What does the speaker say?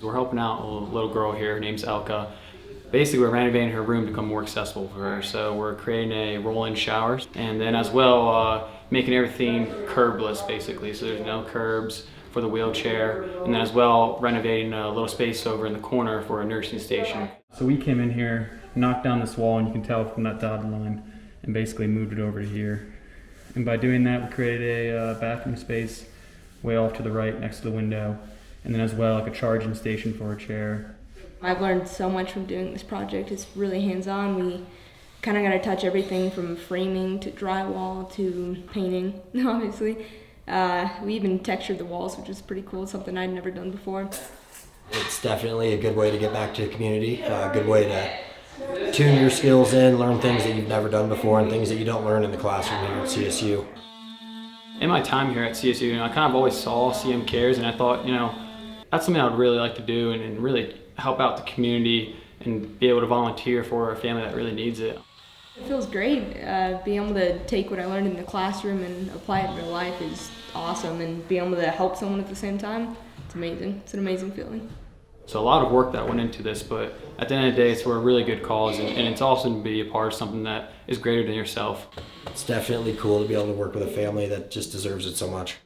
We're helping out a little girl here. Her name's Elka. Basically, we're renovating her room to become more accessible for her. So we're creating a roll-in showers, and then as well making everything curbless, basically. So there's no curbs for the wheelchair, and then as well renovating a little space over in the corner for a nursing station. So we came in here, knocked down this wall, and you can tell from that dotted line, and basically moved it over to here. And by doing that, we created a bathroom space way off to the right next to the window, and then as well like a charging station for a chair. I've learned so much from doing this project. It's really hands-on. We kind of got to touch everything from framing to drywall to painting, obviously. We even textured the walls, which is pretty cool, something I'd never done before. It's definitely a good way to get back to the community, a good way to tune your skills in, learn things that you've never done before and things that you don't learn in the classroom here at CSU. In my time here at CSU, I kind of always saw CM Cares, and I thought, that's something I would really like to do and really help out the community and be able to volunteer for a family that really needs it. It feels great. Being able to take what I learned in the classroom and apply it in real life is awesome, and being able to help someone at the same time, it's amazing. It's an amazing feeling. So a lot of work that went into this, but at the end of the day, it's for a really good cause, and it's awesome to be a part of something that is greater than yourself. It's definitely cool to be able to work with a family that just deserves it so much.